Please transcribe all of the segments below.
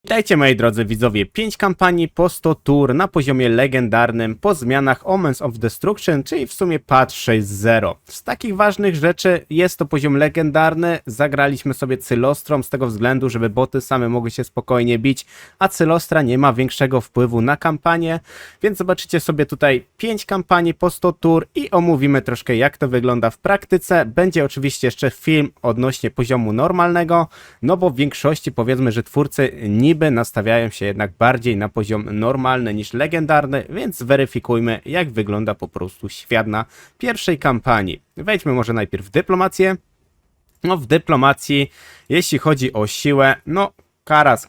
Witajcie moi drodzy widzowie, 5 kampanii po 100 tur na poziomie legendarnym po zmianach Omens of Destruction, czyli w sumie patch 6.0. Z takich ważnych rzeczy jest to poziom legendarny, zagraliśmy sobie Cylostrą z tego względu, żeby boty same mogły się spokojnie bić, a Cylostra nie ma większego wpływu na kampanię, więc zobaczycie sobie tutaj 5 kampanii po 100 tur i omówimy troszkę jak to wygląda w praktyce. Będzie oczywiście jeszcze film odnośnie poziomu normalnego, no bo w większości powiedzmy, że twórcy niby nastawiają się jednak bardziej na poziom normalny niż legendarny, więc zweryfikujmy jak wygląda po prostu świat na pierwszej kampanii. Wejdźmy może najpierw w dyplomację. No w dyplomacji, jeśli chodzi o siłę, no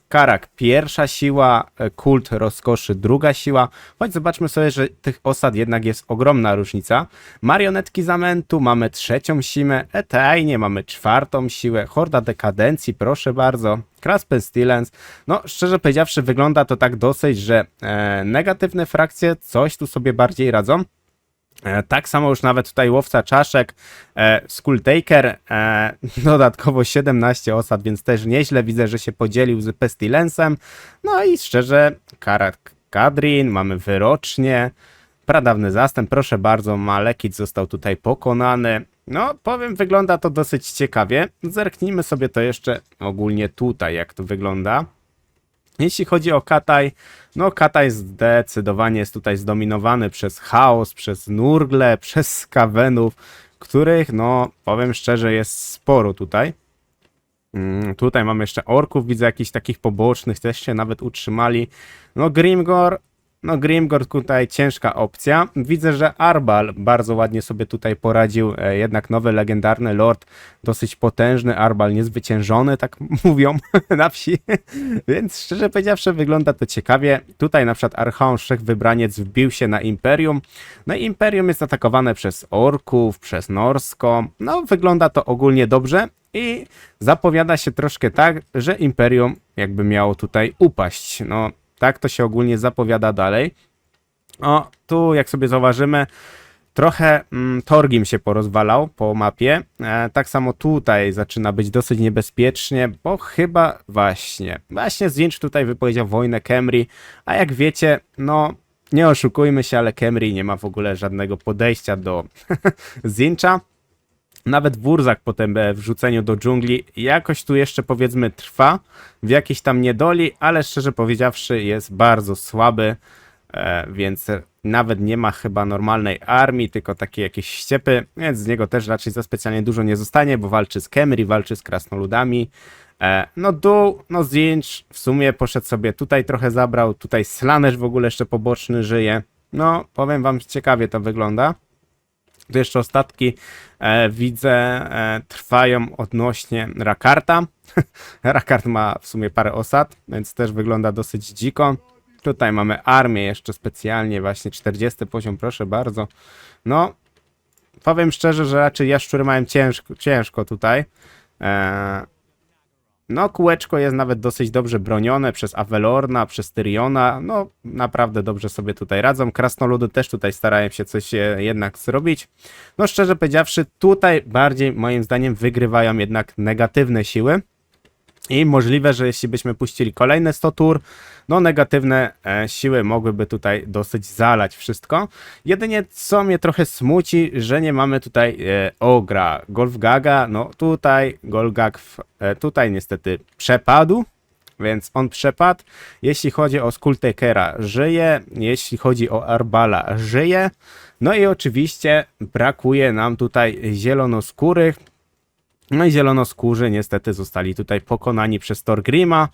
Karak pierwsza siła, kult rozkoszy druga siła, choć zobaczmy sobie, że tych osad jednak jest ogromna różnica. Marionetki zamętu mamy trzecią siłę, Eteine mamy czwartą siłę, Horda dekadencji proszę bardzo, Kras Pestilence. No szczerze powiedziawszy wygląda to tak dosyć, że negatywne frakcje coś tu sobie bardziej radzą. Tak samo już nawet tutaj łowca czaszek, Skulltaker, dodatkowo 17 osad, więc też nieźle widzę, że się podzielił z Pestilencem. No i szczerze, Kadrin, mamy wyrocznie, pradawny zastęp, proszę bardzo, Malekith został tutaj pokonany. No powiem, wygląda to dosyć ciekawie. Zerknijmy sobie to jeszcze ogólnie tutaj, jak to wygląda. Jeśli chodzi o Kataj, no Kataj zdecydowanie jest tutaj zdominowany przez chaos, przez Nurgle, przez Skavenów, których no powiem szczerze jest sporo tutaj. Tutaj mamy jeszcze orków, widzę jakichś takich pobocznych, też się nawet utrzymali. No Grimgor tutaj ciężka opcja. Widzę, że Arbal bardzo ładnie sobie tutaj poradził, jednak nowy legendarny lord, dosyć potężny, Arbal niezwyciężony, tak mówią na wsi, więc szczerze powiedziawszy wygląda to ciekawie. Tutaj na przykład Archaon Wszechwybraniec wbił się na Imperium, no i Imperium jest atakowane przez orków, przez Norsko, no wygląda to ogólnie dobrze i zapowiada się troszkę tak, że Imperium jakby miało tutaj upaść, no tak to się ogólnie zapowiada dalej. O, tu jak sobie zauważymy, trochę Torgim się porozwalał po mapie. Tak samo tutaj zaczyna być dosyć niebezpiecznie, bo chyba właśnie Zinch tutaj wypowiedział wojnę Khemri, a jak wiecie, no nie oszukujmy się, ale Khemri nie ma w ogóle żadnego podejścia do Zincha. Nawet Wurzak po tym wrzuceniu do dżungli jakoś tu jeszcze powiedzmy trwa w jakiejś tam niedoli, ale szczerze powiedziawszy jest bardzo słaby, więc nawet nie ma chyba normalnej armii, tylko takie jakieś ściepy, więc z niego też raczej za specjalnie dużo nie zostanie, bo walczy z Khemri, walczy z krasnoludami. No dół, no Zinch w sumie poszedł sobie tutaj trochę zabrał, tutaj Slaanesh w ogóle jeszcze poboczny żyje. No powiem wam, ciekawie to wygląda. Tu jeszcze ostatki widzę trwają odnośnie Rakarta. Rakart ma w sumie parę osad, więc też wygląda dosyć dziko. Tutaj mamy armię jeszcze specjalnie, właśnie 40 poziom, proszę bardzo. No, powiem szczerze, że raczej jaszczury mają ciężko tutaj. No, kółeczko jest nawet dosyć dobrze bronione przez Avelorna, przez Tyriona. No, naprawdę dobrze sobie tutaj radzą. Krasnoludy też tutaj starają się coś jednak zrobić. No, szczerze powiedziawszy, tutaj bardziej moim zdaniem wygrywają jednak negatywne siły. I możliwe, że jeśli byśmy puścili kolejne 100 tur, no negatywne siły mogłyby tutaj dosyć zalać wszystko. Jedynie co mnie trochę smuci, że nie mamy tutaj Ogra, Golfgaga, no tutaj Golgag tutaj niestety przepadł, więc on przepadł. Jeśli chodzi o Skulltakera żyje, jeśli chodzi o Arbala żyje, no i oczywiście brakuje nam tutaj zielonoskórych. No i zielonoskórzy niestety zostali tutaj pokonani przez Thorgrima.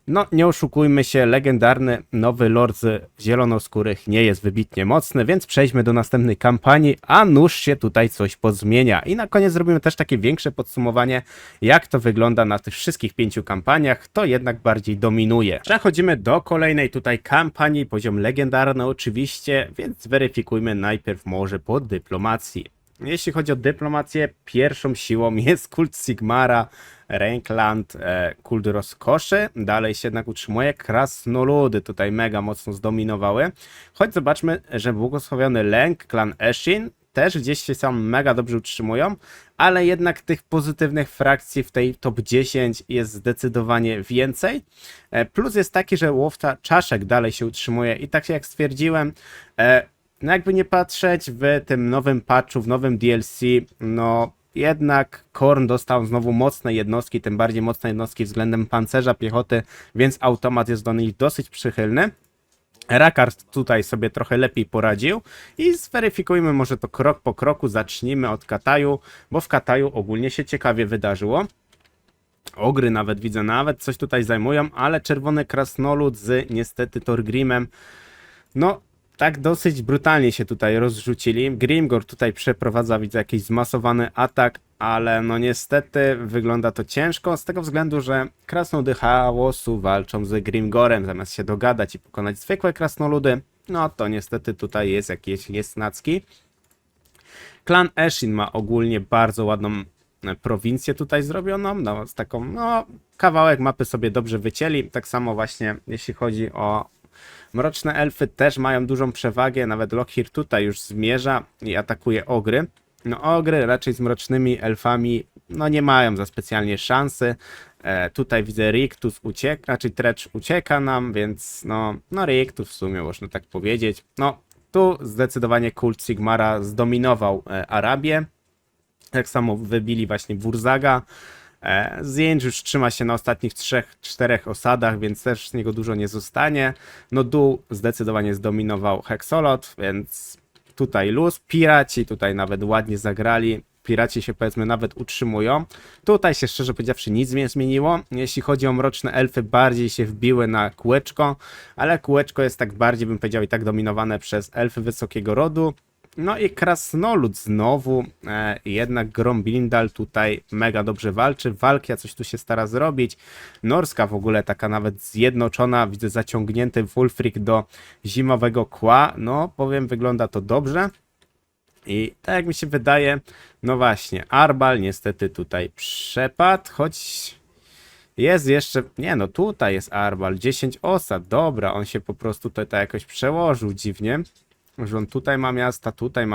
No nie oszukujmy się, legendarny nowy lord z zielonoskórych nie jest wybitnie mocny, więc przejdźmy do następnej kampanii, a nuż się tutaj coś pozmienia. I na koniec zrobimy też takie większe podsumowanie, jak to wygląda na tych wszystkich 5 kampaniach, kto jednak bardziej dominuje. Przechodzimy do kolejnej tutaj kampanii, poziom legendarny oczywiście, więc zweryfikujmy najpierw może po dyplomacji. Jeśli chodzi o dyplomację, pierwszą siłą jest kult Sigmara, Reikland, kult rozkoszy. Dalej się jednak utrzymuje. Krasnoludy tutaj mega mocno zdominowały. Choć zobaczmy, że błogosławiony Lęk, klan Eshin, też gdzieś się sam mega dobrze utrzymują, ale jednak tych pozytywnych frakcji w tej top 10 jest zdecydowanie więcej. Plus jest taki, że łowca czaszek dalej się utrzymuje i tak jak stwierdziłem, no jakby nie patrzeć, w tym nowym patchu, w nowym DLC, no jednak Korn dostał znowu mocne jednostki, tym bardziej mocne jednostki względem pancerza, piechoty, więc automat jest do nich dosyć przychylny. Rakard tutaj sobie trochę lepiej poradził i zweryfikujmy może to krok po kroku, zacznijmy od Kataju, bo w Kataju ogólnie się ciekawie wydarzyło. Ogry nawet widzę, nawet coś tutaj zajmują, ale czerwony krasnolud z niestety Thorgrimem, no tak dosyć brutalnie się tutaj rozrzucili. Grimgor tutaj przeprowadza, widzę, jakiś zmasowany atak, ale no niestety wygląda to ciężko z tego względu, że krasnoludy chaosu walczą z Grimgorem, zamiast się dogadać i pokonać zwykłe krasnoludy, no to niestety tutaj jest jakieś niesnacki. Klan Eshin ma ogólnie bardzo ładną prowincję tutaj zrobioną, no z taką, no kawałek mapy sobie dobrze wycięli, tak samo właśnie jeśli chodzi o mroczne elfy też mają dużą przewagę, nawet Lokhir tutaj już zmierza i atakuje ogry. No ogry raczej z mrocznymi elfami no nie mają za specjalnie szansy. Tutaj widzę Rictus ucieka, raczej Trecz ucieka nam, więc no Rictus w sumie można tak powiedzieć. No tu zdecydowanie kult Sigmara zdominował Arabię. Tak samo wybili właśnie Wurzaga. Zdjęć już trzyma się na ostatnich 3-4 osadach, więc też z niego dużo nie zostanie. No dół zdecydowanie zdominował Hexolot, więc tutaj luz. Piraci tutaj nawet ładnie zagrali. Piraci się powiedzmy nawet utrzymują. Tutaj się szczerze powiedziawszy nic nie zmieniło. Jeśli chodzi o mroczne elfy, bardziej się wbiły na kółeczko, ale kółeczko jest tak bardziej, bym powiedział, i tak dominowane przez elfy wysokiego rodu. No i krasnolud znowu, jednak Gromblindal tutaj mega dobrze walczy, Walkia coś tu się stara zrobić, Norska w ogóle taka nawet zjednoczona, widzę zaciągnięty Wulfric do zimowego kła, no powiem wygląda to dobrze i tak jak mi się wydaje, no właśnie, Arbal niestety tutaj przepadł, choć jest jeszcze, nie no tutaj jest Arbal, 10 osad, dobra, on się po prostu tutaj jakoś przełożył dziwnie. Że on tutaj ma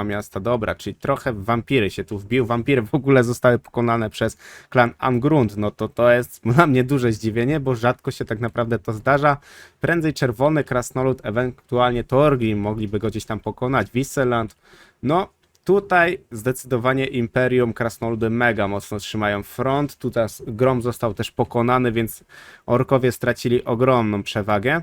miasta, dobra, czyli trochę w wampiry się tu wbił. Wampiry w ogóle zostały pokonane przez klan Angrund, no to jest dla mnie duże zdziwienie, bo rzadko się tak naprawdę to zdarza. Prędzej czerwony krasnolud, ewentualnie Thorgrim mogliby go gdzieś tam pokonać, Wisseland. No tutaj zdecydowanie Imperium krasnoludy mega mocno trzymają front. Tutaj Grom został też pokonany, więc orkowie stracili ogromną przewagę.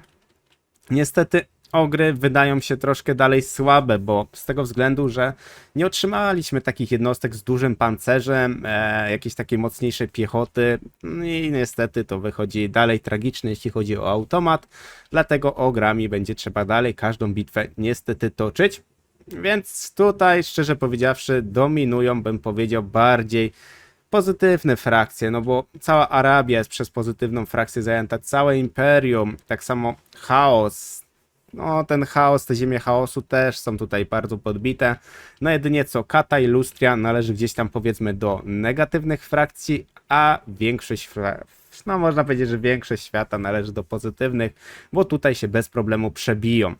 Niestety ogry wydają się troszkę dalej słabe, bo z tego względu, że nie otrzymaliśmy takich jednostek z dużym pancerzem, jakiejś takiej mocniejszej piechoty i niestety to wychodzi dalej tragiczne, jeśli chodzi o automat, dlatego ogrami będzie trzeba dalej każdą bitwę niestety toczyć, więc tutaj szczerze powiedziawszy dominują, bym powiedział, bardziej pozytywne frakcje, no bo cała Arabia jest przez pozytywną frakcję zajęta, całe Imperium, tak samo chaos. No ten chaos, te ziemie chaosu też są tutaj bardzo podbite. No jedynie co Kata i Lustria należy gdzieś tam powiedzmy do negatywnych frakcji, a większość, no można powiedzieć, że większość świata należy do pozytywnych, bo tutaj się bez problemu przebiją.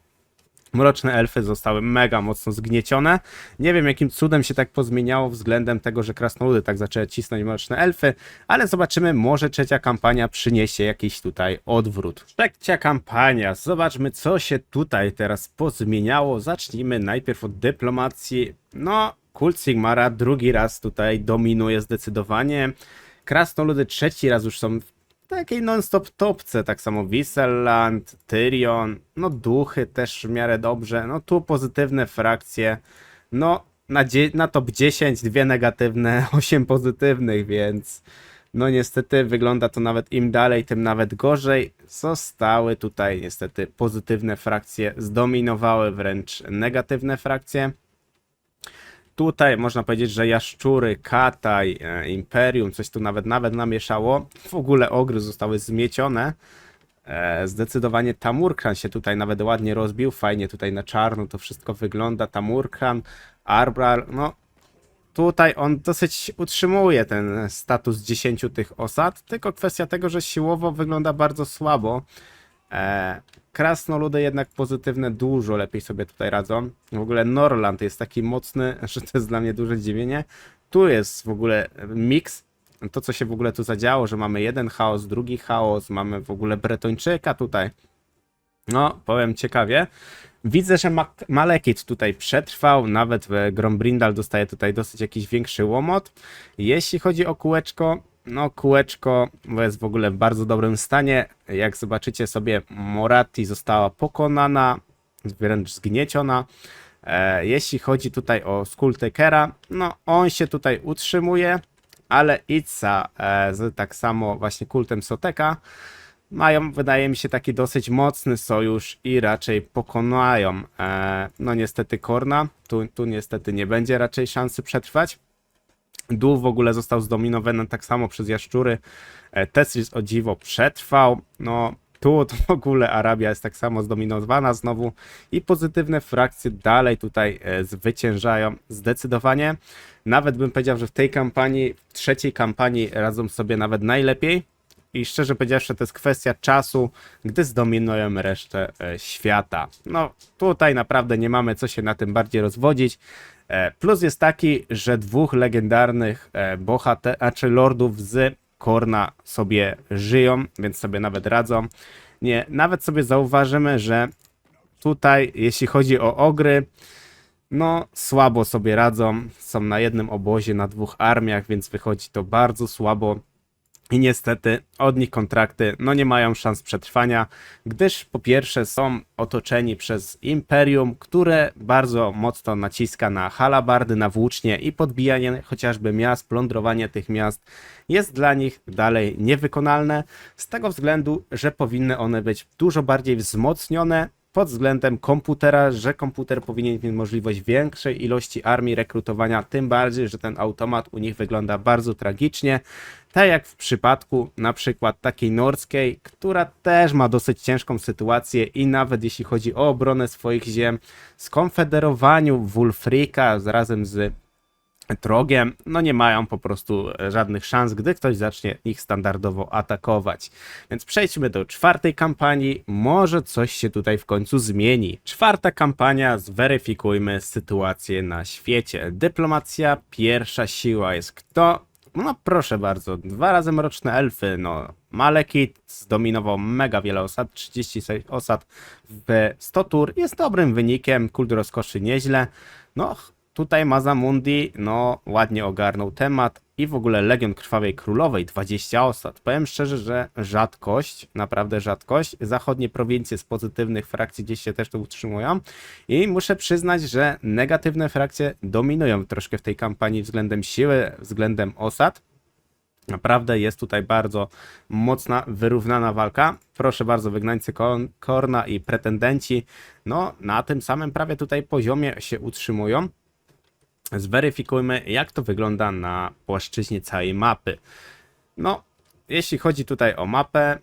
Mroczne elfy zostały mega mocno zgniecione. Nie wiem jakim cudem się tak pozmieniało względem tego, że krasnoludy tak zaczęły cisnąć mroczne elfy, ale zobaczymy, może trzecia kampania przyniesie jakiś tutaj odwrót. Trzecia kampania, zobaczmy co się tutaj teraz pozmieniało. Zacznijmy najpierw od dyplomacji. No, kult Sigmara drugi raz tutaj dominuje zdecydowanie. Krasnoludy trzeci raz już są w takiej non-stop topce, tak samo Wisseland, Tyrion, no duchy też w miarę dobrze, no tu pozytywne frakcje, no na top 10 dwie negatywne, 8 pozytywnych, więc no niestety wygląda to nawet im dalej, tym nawet gorzej. Zostały tutaj niestety pozytywne frakcje, zdominowały wręcz negatywne frakcje. Tutaj można powiedzieć, że jaszczury, Kataj, Imperium, coś tu nawet namieszało. W ogóle ogry zostały zmiecione. Zdecydowanie Tamurkhan się tutaj nawet ładnie rozbił. Fajnie tutaj na czarno to wszystko wygląda. Tamurkhan, Arbral, no tutaj on dosyć utrzymuje ten status 10 tych osad. Tylko kwestia tego, że siłowo wygląda bardzo słabo. krasnoludy jednak pozytywne dużo lepiej sobie tutaj radzą. W ogóle Norland jest taki mocny, że to jest dla mnie duże zdziwienie. Tu jest w ogóle miks. To, co się w ogóle tu zadziało, że mamy jeden chaos, drugi chaos, mamy w ogóle Bretończyka tutaj. No, powiem ciekawie. Widzę, że Malekith tutaj przetrwał, nawet Grombrindal dostaje tutaj dosyć jakiś większy łomot. Jeśli chodzi o kółeczko, no kółeczko jest w ogóle w bardzo dobrym stanie. Jak zobaczycie sobie, Moratti została pokonana, wręcz zgnieciona. Jeśli chodzi tutaj o Skulltakera, no on się tutaj utrzymuje, ale Itza tak samo właśnie kultem Soteka mają, wydaje mi się, taki dosyć mocny sojusz i raczej pokonają, no niestety Korna, tu niestety nie będzie raczej szansy przetrwać. Dół w ogóle został zdominowany tak samo przez jaszczury, Tesris o dziwo przetrwał, no tu to w ogóle Arabia jest tak samo zdominowana znowu i pozytywne frakcje dalej tutaj zwyciężają zdecydowanie. Nawet bym powiedział, że w tej kampanii, w trzeciej kampanii radzą sobie nawet najlepiej. I szczerze powiedziawszy, to jest kwestia czasu, gdy zdominują resztę świata. No tutaj naprawdę nie mamy co się na tym bardziej rozwodzić. Plus jest taki, że dwóch legendarnych czy lordów z Korna sobie żyją, więc sobie nawet radzą. Nie, nawet sobie zauważymy, że tutaj, jeśli chodzi o ogry, no słabo sobie radzą. Są na jednym obozie, na dwóch armiach, więc wychodzi to bardzo słabo. I niestety od nich kontrakty no nie mają szans przetrwania, gdyż po pierwsze są otoczeni przez Imperium, które bardzo mocno naciska na halabardy, na włócznie i podbijanie chociażby miast, plądrowanie tych miast jest dla nich dalej niewykonalne z tego względu, że powinny one być dużo bardziej wzmocnione pod względem komputera, że komputer powinien mieć możliwość większej ilości armii rekrutowania, tym bardziej, że ten automat u nich wygląda bardzo tragicznie, tak jak w przypadku na przykład takiej norskiej, która też ma dosyć ciężką sytuację i nawet jeśli chodzi o obronę swoich ziem, skonfederowaniu Wulfrika razem z Trogiem, no nie mają po prostu żadnych szans, gdy ktoś zacznie ich standardowo atakować. Więc przejdźmy do czwartej kampanii, może coś się tutaj w końcu zmieni. Czwarta kampania, zweryfikujmy sytuację na świecie. Dyplomacja, pierwsza siła jest kto? No proszę bardzo, 2 razy mroczne elfy, no Malekith zdominował mega wiele osad, 36 osad w 100 tur, jest dobrym wynikiem, kult rozkoszy nieźle, no tutaj Mazamundi, no ładnie ogarnął temat i w ogóle Legion Krwawej Królowej, 20 osad. Powiem szczerze, że rzadkość, naprawdę rzadkość. Zachodnie prowincje z pozytywnych frakcji gdzieś się też tu utrzymują i muszę przyznać, że negatywne frakcje dominują troszkę w tej kampanii względem siły, względem osad. Naprawdę jest tutaj bardzo mocna, wyrównana walka. Proszę bardzo, wygnańcy Korna i pretendenci, no na tym samym prawie tutaj poziomie się utrzymują. Zweryfikujmy, jak to wygląda na płaszczyźnie całej mapy. No, jeśli chodzi tutaj o mapę,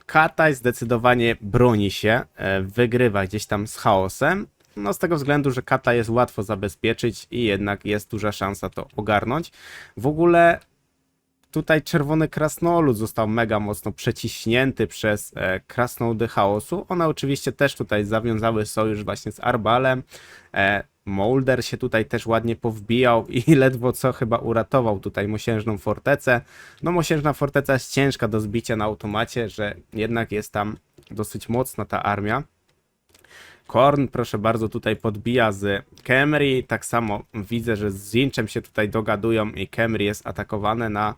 Kataj zdecydowanie broni się, wygrywa gdzieś tam z chaosem. No z tego względu, że Kataj jest łatwo zabezpieczyć i jednak jest duża szansa to ogarnąć. W ogóle tutaj czerwony krasnolud został mega mocno przeciśnięty przez krasnoludy chaosu. One oczywiście też tutaj zawiązały sojusz właśnie z Arbalem. Molder się tutaj też ładnie powbijał i ledwo co chyba uratował tutaj Mosiężną Fortecę. No Mosiężna Forteca jest ciężka do zbicia na automacie, że jednak jest tam dosyć mocna ta armia. Korn, proszę bardzo, tutaj podbija z Khemri. Tak samo widzę, że z Zinczem się tutaj dogadują i Khemri jest atakowane na...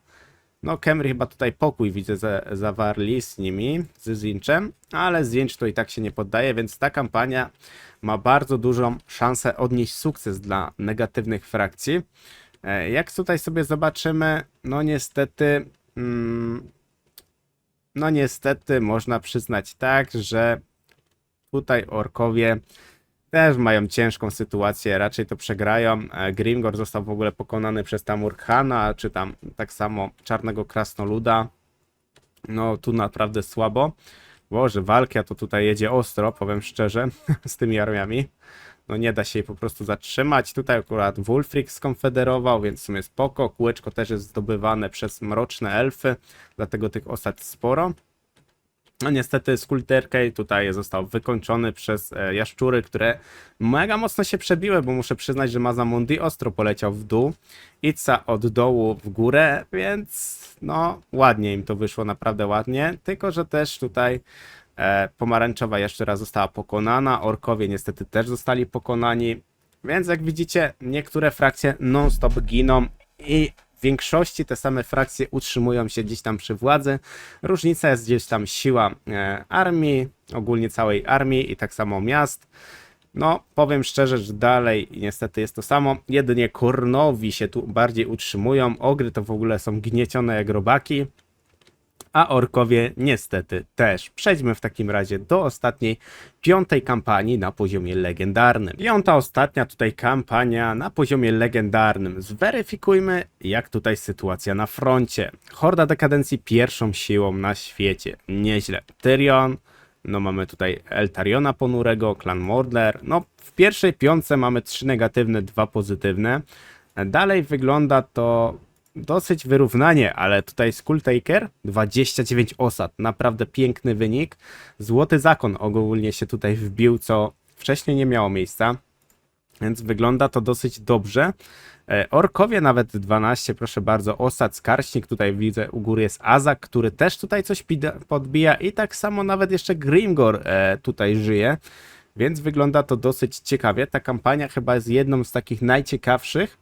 No Khemri chyba tutaj pokój widzę zawarli z nimi, z Zinczem, ale Zinch to i tak się nie poddaje, więc ta kampania ma bardzo dużą szansę odnieść sukces dla negatywnych frakcji. Jak tutaj sobie zobaczymy, no niestety można przyznać tak, że tutaj orkowie też mają ciężką sytuację, raczej to przegrają. Grimgor został w ogóle pokonany przez Tamurkhana, czy tam tak samo Czarnego Krasnoluda. No tu naprawdę słabo. Boże, walka to tutaj jedzie ostro, powiem szczerze, z tymi armiami. No nie da się jej po prostu zatrzymać. Tutaj akurat Wulfrik skonfederował, więc w sumie spoko. Kółeczko też jest zdobywane przez mroczne elfy, dlatego tych osad sporo. No niestety Skulterkej tutaj został wykończony przez jaszczury, które mega mocno się przebiły, bo muszę przyznać, że Mazamundi ostro poleciał w dół, Itza od dołu w górę, więc no ładnie im to wyszło, naprawdę ładnie, tylko że też tutaj pomarańczowa jaszczura została pokonana, orkowie niestety też zostali pokonani, więc jak widzicie niektóre frakcje non-stop giną i w większości te same frakcje utrzymują się gdzieś tam przy władzy. Różnica jest gdzieś tam siła armii, ogólnie całej armii i tak samo miast. No, powiem szczerze, że dalej niestety jest to samo. Jedynie Kornowi się tu bardziej utrzymują. Ogry to w ogóle są gniecione jak robaki. A orkowie niestety też. Przejdźmy w takim razie do ostatniej, piątej kampanii na poziomie legendarnym. Piąta, ostatnia tutaj kampania na poziomie legendarnym. Zweryfikujmy, jak tutaj sytuacja na froncie. Horda Dekadencji pierwszą siłą na świecie. Nieźle. Tyrion, no mamy tutaj Eltariona ponurego, klan Mordler. No w pierwszej piątce mamy 3 negatywne, 2 pozytywne. Dalej wygląda to dosyć wyrównanie, ale tutaj Skulltaker 29 osad, naprawdę piękny wynik. Złoty Zakon ogólnie się tutaj wbił, co wcześniej nie miało miejsca, więc wygląda to dosyć dobrze. Orkowie nawet 12, proszę bardzo, osad, Skarśnik, tutaj widzę u góry jest Azak, który też tutaj coś podbija i tak samo nawet jeszcze Grimgor tutaj żyje, więc wygląda to dosyć ciekawie. Ta kampania chyba jest jedną z takich najciekawszych.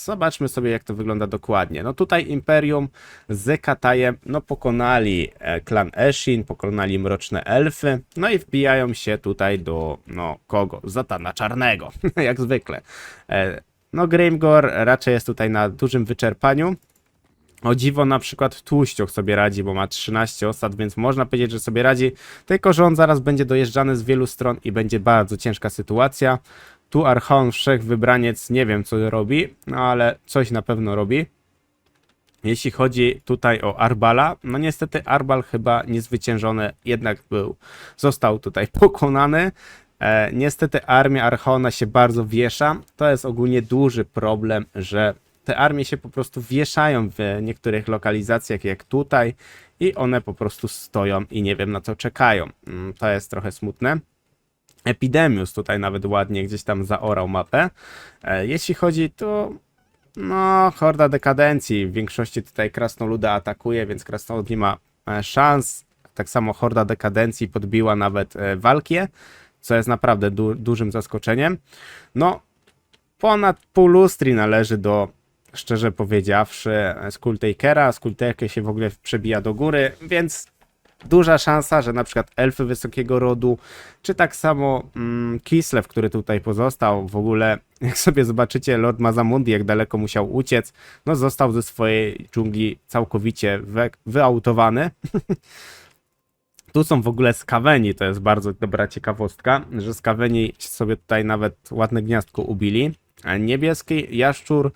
Zobaczmy sobie, jak to wygląda dokładnie. No tutaj Imperium z Katajem no pokonali klan Eshin, pokonali Mroczne Elfy, no i wbijają się tutaj do, no kogo? Zatana Czarnego, jak zwykle. No Grimgor raczej jest tutaj na dużym wyczerpaniu. O dziwo na przykład Tłuścioch sobie radzi, bo ma 13 osad, więc można powiedzieć, że sobie radzi, tylko że on zaraz będzie dojeżdżany z wielu stron i będzie bardzo ciężka sytuacja. Tu Archaon Wszechwybraniec, nie wiem co robi, no ale coś na pewno robi. Jeśli chodzi tutaj o Arbala, no niestety Arbal chyba niezwyciężony jednak został tutaj pokonany. Niestety armia Archaona się bardzo wiesza, to jest ogólnie duży problem, że te armie się po prostu wieszają w niektórych lokalizacjach jak tutaj i one po prostu stoją i nie wiem na co czekają. To jest trochę smutne. Epidemius tutaj nawet ładnie gdzieś tam zaorał mapę. Jeśli chodzi tu, no Horda Dekadencji w większości tutaj Krasnoluda atakuje, więc Krasnolud nie ma szans. Tak samo Horda Dekadencji podbiła nawet Walkię, co jest naprawdę dużym zaskoczeniem. No ponad pół lustri należy do, szczerze powiedziawszy, Skulltakera. Skulltaker się w ogóle przebija do góry, więc duża szansa, że na przykład elfy wysokiego rodu, czy tak samo Kislev, który tutaj pozostał, w ogóle jak sobie zobaczycie Lord Mazamundi, jak daleko musiał uciec, no został ze swojej dżungli całkowicie wyautowany. Tu są w ogóle skaweni, to jest bardzo dobra ciekawostka, że skaweni sobie tutaj nawet ładne gniazdko ubili. Niebieski jaszczur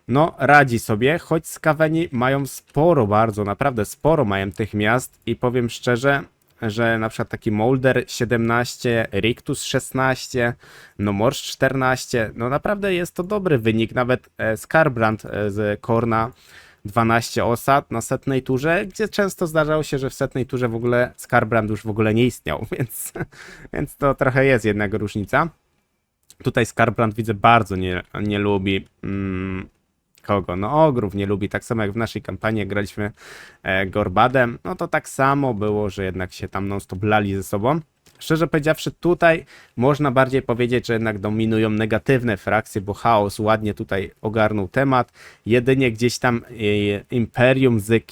no radzi sobie, choć skaweni mają sporo bardzo, naprawdę sporo mają tych miast i powiem szczerze, że na przykład taki Molder 17, Rictus 16, no Morsz 14, no naprawdę jest to dobry wynik, nawet Skarbrand z Korna 12 osad na setnej turze, gdzie często zdarzało się, że w setnej turze w ogóle Skarbrand już w ogóle nie istniał, więc to trochę jest jednak różnica. Tutaj Skarbrand widzę bardzo nie lubi kogo? No ogrów nie lubi, tak samo jak w naszej kampanii jak graliśmy Gorbadem, no to tak samo było, że jednak się tam non-stop lali ze sobą. Szczerze powiedziawszy, tutaj można bardziej powiedzieć, że jednak dominują negatywne frakcje, bo Chaos ładnie tutaj ogarnął temat. Jedynie gdzieś tam Imperium z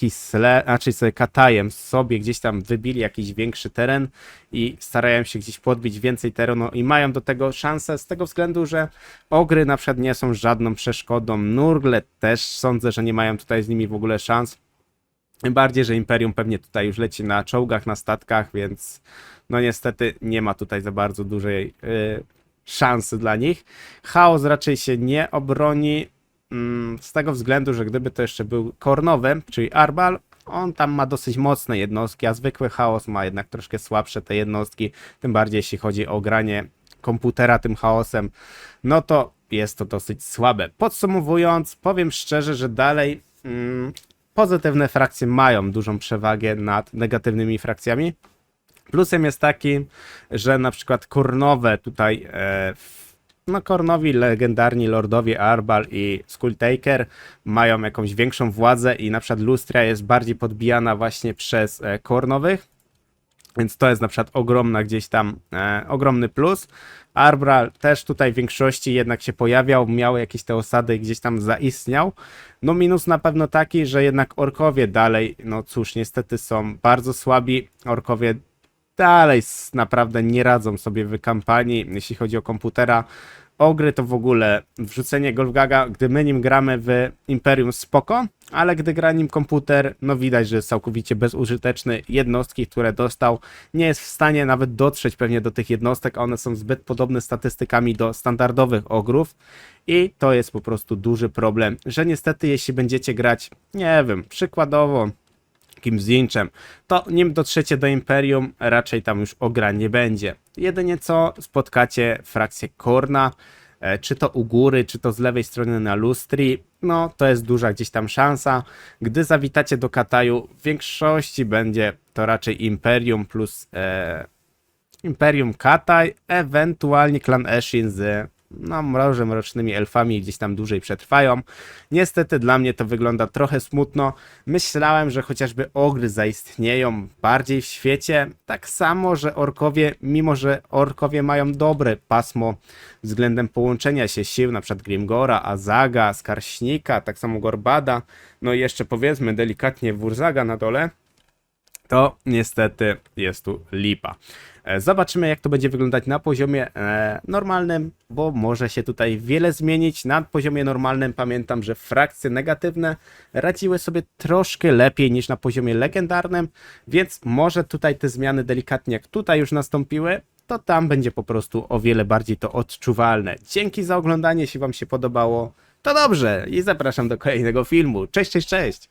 z Katajem sobie gdzieś tam wybili jakiś większy teren i starają się gdzieś podbić więcej terenu i mają do tego szansę z tego względu, że ogry na przykład nie są żadną przeszkodą. Nurgle też sądzę, że nie mają tutaj z nimi w ogóle szans. Tym bardziej, że Imperium pewnie tutaj już leci na czołgach, na statkach, więc no niestety nie ma tutaj za bardzo dużej szansy dla nich. Chaos raczej się nie obroni z tego względu, że gdyby to jeszcze był Kornowy, czyli Arbal, on tam ma dosyć mocne jednostki, a zwykły Chaos ma jednak troszkę słabsze te jednostki, tym bardziej jeśli chodzi o granie komputera tym chaosem, no to jest to dosyć słabe. Podsumowując, powiem szczerze, że dalej pozytywne frakcje mają dużą przewagę nad negatywnymi frakcjami. Plusem jest taki, że na przykład Kurnowe tutaj, no Kornowi legendarni lordowie Arbal i Skulltaker mają jakąś większą władzę i na przykład Lustria jest bardziej podbijana właśnie przez Kornowych. Więc to jest na przykład ogromna gdzieś tam, ogromny plus. Arbral też tutaj w większości jednak się pojawiał, miał jakieś te osady i gdzieś tam zaistniał. No minus na pewno taki, że jednak orkowie dalej, no cóż, niestety są bardzo słabi. Orkowie dalej naprawdę nie radzą sobie w kampanii, jeśli chodzi o komputera. Ogry to w ogóle wrzucenie Golgaga, gdy my nim gramy w Imperium spoko, ale gdy gra nim komputer, no widać, że jest całkowicie bezużyteczny. Jednostki, które dostał, nie jest w stanie nawet dotrzeć pewnie do tych jednostek, a one są zbyt podobne statystykami do standardowych ogrów. I to jest po prostu duży problem, że niestety jeśli będziecie grać, nie wiem, przykładowo jakimś Zinczem, to nim dotrzecie do Imperium, raczej tam już ogra nie będzie. Jedynie co spotkacie frakcję Korna, czy to u góry, czy to z lewej strony na Lustrii, no to jest duża gdzieś tam szansa. Gdy zawitacie do Kataju, w większości będzie to raczej Imperium plus Imperium Kataj, ewentualnie klan Eshin z no może mrocznymi elfami gdzieś tam dłużej przetrwają. Niestety dla mnie to wygląda trochę smutno. Myślałem, że chociażby ogry zaistnieją bardziej w świecie. Tak samo, że orkowie, mimo że orkowie mają dobre pasmo względem połączenia się sił, na przykład Grimgora, Azaga, Skarśnika, tak samo Gorbada, no i jeszcze powiedzmy delikatnie Wurzaga na dole, to niestety jest tu lipa. Zobaczymy, jak to będzie wyglądać na poziomie normalnym, bo może się tutaj wiele zmienić. Na poziomie normalnym pamiętam, że frakcje negatywne radziły sobie troszkę lepiej niż na poziomie legendarnym, więc może tutaj te zmiany delikatnie jak tutaj już nastąpiły, to tam będzie po prostu o wiele bardziej to odczuwalne. Dzięki za oglądanie, jeśli wam się podobało, to dobrze i zapraszam do kolejnego filmu. Cześć, cześć, cześć!